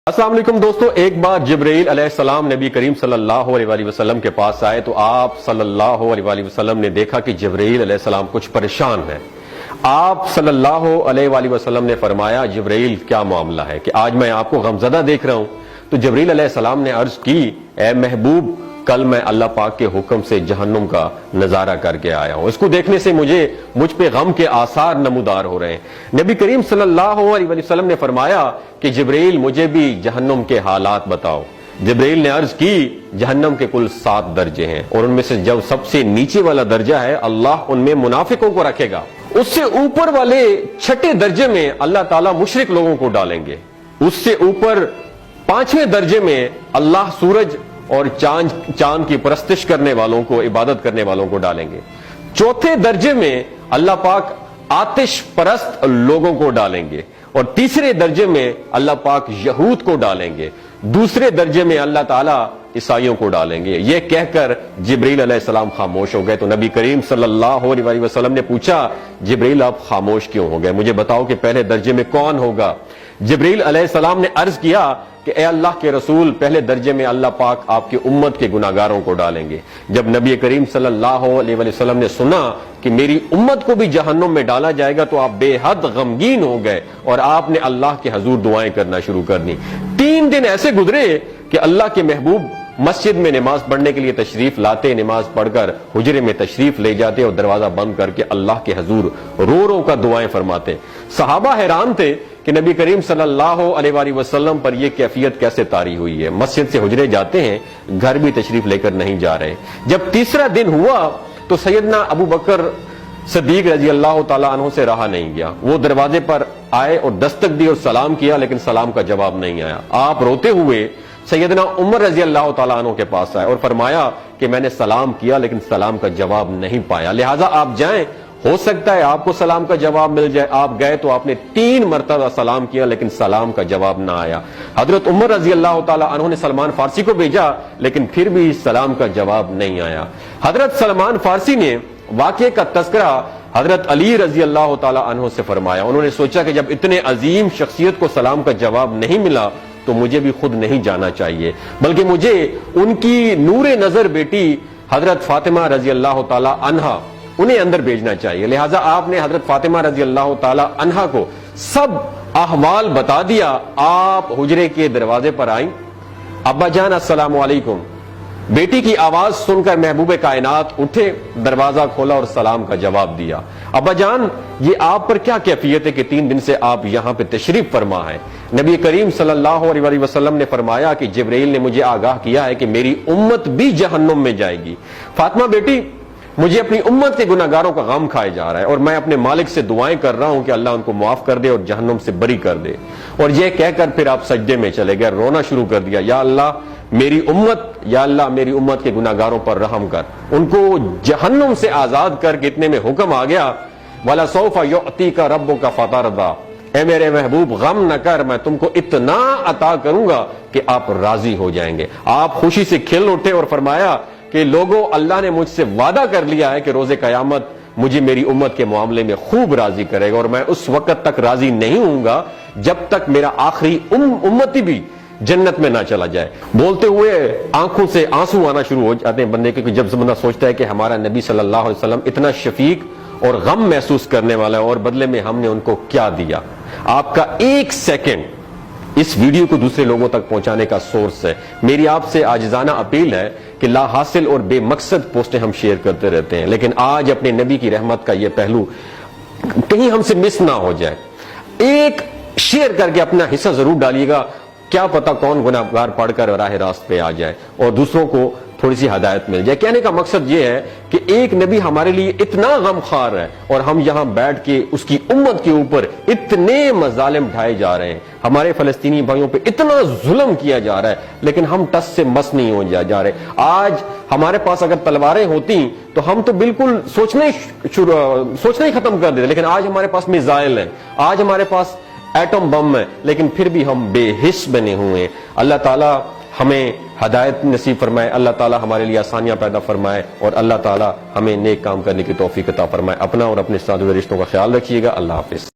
السلام علیکم دوستو، ایک بار جبرائیل علیہ السلام نبی کریم صلی اللہ علیہ وآلہ وسلم کے پاس آئے تو آپ صلی اللہ علیہ وآلہ وسلم نے دیکھا کہ جبرائیل علیہ السلام کچھ پریشان ہے۔ آپ صلی اللہ علیہ وآلہ وسلم نے فرمایا جبرائیل کیا معاملہ ہے کہ آج میں آپ کو غمزدہ دیکھ رہا ہوں؟ تو جبرائیل علیہ السلام نے عرض کی اے محبوب، کل میں اللہ پاک کے حکم سے جہنم کا نظارہ کر کے آیا ہوں، اس کو دیکھنے سے مجھ پہ غم کے آثار نمودار ہو رہے ہیں۔ نبی کریم صلی اللہ علیہ وسلم نے فرمایا کہ جبرائیل مجھے بھی جہنم کے حالات بتاؤ۔ جبرائیل نے عرض کی جہنم کے کل 7 درجے ہیں اور ان میں سے جو سب سے نیچے والا درجہ ہے اللہ ان میں منافقوں کو رکھے گا، اس سے اوپر والے 6 درجے میں اللہ تعالیٰ مشرک لوگوں کو ڈالیں گے، اس سے اوپر 5ویں درجے میں اللہ سورج اور چاند کی پرستش کرنے والوں کو، عبادت کرنے والوں کو ڈالیں گے، 4تھے درجے میں اللہ پاک آتش پرست لوگوں کو ڈالیں گے، اور 3رے درجے میں اللہ پاک یہود کو ڈالیں گے، 2 درجے میں اللہ تعالیٰ عیسائیوں کو ڈالیں گے۔ یہ کہہ کر جبرائیل علیہ السلام خاموش ہو گئے تو نبی کریم صلی اللہ علیہ وسلم نے پوچھا جبرائیل آپ خاموش کیوں ہو گئے؟ مجھے بتاؤ کہ پہلے درجے میں کون ہوگا؟ جبرائیل علیہ السلام نے عرض کیا کہ اے اللہ کے رسول، پہلے درجے میں اللہ پاک آپ کی امت کے گناہگاروں کو ڈالیں گے۔ جب نبی کریم صلی اللہ علیہ وسلم نے سنا کہ میری امت کو بھی جہنم میں ڈالا جائے گا تو آپ بے حد غمگین ہو گئے اور آپ نے اللہ کے حضور دعائیں کرنا شروع کر دی۔ 3 دن ایسے گزرے کہ اللہ کے محبوب مسجد میں نماز پڑھنے کے لیے تشریف لاتے، نماز پڑھ کر حجرے میں تشریف لے جاتے اور دروازہ بند کر کے اللہ کے حضور رو رو کر دعائیں فرماتے۔ صحابہ حیران تھے کہ نبی کریم صلی اللہ علیہ وآلہ وسلم پر یہ کیفیت کیسے طاری ہوئی ہے، مسجد سے حجرے جاتے ہیں، گھر بھی تشریف لے کر نہیں جا رہے۔ جب 3را دن ہوا تو سیدنا ابو بکر صدیق رضی اللہ تعالیٰ عنہ سے رہا نہیں گیا، وہ دروازے پر آئے اور دستک دی اور سلام کیا لیکن سلام کا جواب نہیں آیا۔ آپ روتے ہوئے سیدنا عمر رضی اللہ تعالیٰ عنہ کے پاس آئے اور فرمایا کہ میں نے سلام کیا لیکن سلام کا جواب نہیں پایا، لہٰذا آپ جائیں، ہو سکتا ہے آپ کو سلام کا جواب مل جائے۔ آپ گئے تو آپ نے 3 مرتبہ سلام کیا لیکن سلام کا جواب نہ آیا۔ حضرت عمر رضی اللہ تعالیٰ عنہ نے سلمان فارسی کو بھیجا لیکن پھر بھی سلام کا جواب نہیں آیا۔ حضرت سلمان فارسی نے واقعے کا تذکرہ حضرت علی رضی اللہ تعالیٰ عنہ سے فرمایا۔ انہوں نے سوچا کہ جب اتنے عظیم شخصیت کو سلام کا جواب نہیں ملا تو مجھے بھی خود نہیں جانا چاہیے، بلکہ مجھے ان کی نور نظر بیٹی حضرت فاطمہ رضی اللہ تعالیٰ عنہا انہیں اندر بھیجنا چاہیے۔ لہٰذا آپ نے حضرت فاطمہ رضی اللہ تعالیٰ عنہا کو سب احوال بتا دیا۔ آپ حجرے کے دروازے پر آئیں، ابا جان السلام علیکم، بیٹی کی آواز سن کر محبوب کائنات اٹھے، دروازہ کھولا اور سلام کا جواب دیا۔ ابا جان یہ آپ پر کیا کیفیت ہے کہ 3 دن سے آپ یہاں پہ تشریف فرما ہے؟ نبی کریم صلی اللہ علیہ وسلم نے فرمایا کہ جبرائیل نے مجھے آگاہ کیا ہے کہ میری امت بھی جہنم میں جائے گی۔ فاطمہ بیٹی، مجھے اپنی امت کے گناہگاروں کا غم کھائے جا رہا ہے اور میں اپنے مالک سے دعائیں کر رہا ہوں کہ اللہ ان کو معاف کر دے اور جہنم سے بری کر دے۔ اور یہ کہہ کر پھر آپ سجدے میں چلے گئے، رونا شروع کر دیا، یا اللہ میری امت کے گناہگاروں پر رحم کر، ان کو جہنم سے آزاد کر کے اتنے میں حکم آ گیا وَلَسَوْفَ يُعْطِيكَ رَبُّكَ فَتَرْضَىٰ، اے میرے محبوب غم نہ کر، میں تم کو اتنا عطا کروں گا کہ آپ راضی ہو جائیں گے۔ آپ خوشی سے کھل اٹھے اور فرمایا کہ لوگوں، اللہ نے مجھ سے وعدہ کر لیا ہے کہ روز قیامت مجھے میری امت کے معاملے میں خوب راضی کرے گا، اور میں اس وقت تک راضی نہیں ہوں گا جب تک میرا آخری امتی بھی جنت میں نہ چلا جائے۔ بولتے ہوئے آنکھوں سے آنسو آنا شروع ہو جاتے ہیں بندے کے، جب بندہ سوچتا ہے کہ ہمارا نبی صلی اللہ علیہ وسلم اتنا شفیق اور غم محسوس کرنے والا ہے اور بدلے میں ہم نے ان کو کیا دیا۔ آپ کا 1 سیکنڈ اس ویڈیو کو دوسرے لوگوں تک پہنچانے کا سورس ہے۔ میری آپ سے عاجزانہ اپیل ہے کہ لا حاصل اور بے مقصد پوسٹیں ہم شیئر کرتے رہتے ہیں، لیکن آج اپنے نبی کی رحمت کا یہ پہلو کہیں ہم سے مس نہ ہو جائے۔ ایک شیئر کر کے اپنا حصہ ضرور ڈالیے گا، کیا پتا کون گناہگار پڑھ کر راہ راست پہ آ جائے اور دوسروں کو تھوڑی سی ہدایت مل جائے۔ کہنے کا مقصد یہ ہے کہ ایک نبی ہمارے لیے اتنا غم خوار ہے اور ہم یہاں بیٹھ کے اس کی امت کے اوپر اتنے مظالم ڈھائے جا رہے ہیں، ہمارے فلسطینی بھائیوں پہ اتنا ظلم کیا جا رہا ہے، لیکن ہم ٹس سے مس نہیں ہو جا رہے۔ آج ہمارے پاس اگر تلواریں ہوتی تو ہم تو بالکل سوچنا ہی ختم کر دیتے، لیکن آج ہمارے پاس میزائل ہیں، آج ہمارے پاس ایٹم بم ہے، لیکن پھر بھی ہم بے حس بنے ہوئے ہیں۔ اللہ تعالیٰ ہمیں ہدایت نصیب فرمائے، اللہ تعالیٰ ہمارے لیے آسانیاں پیدا فرمائے اور اللہ تعالیٰ ہمیں نیک کام کرنے کی توفیق عطا فرمائے۔ اپنا اور اپنے ساتھ رشتوں کا خیال رکھیے گا۔ اللہ حافظ۔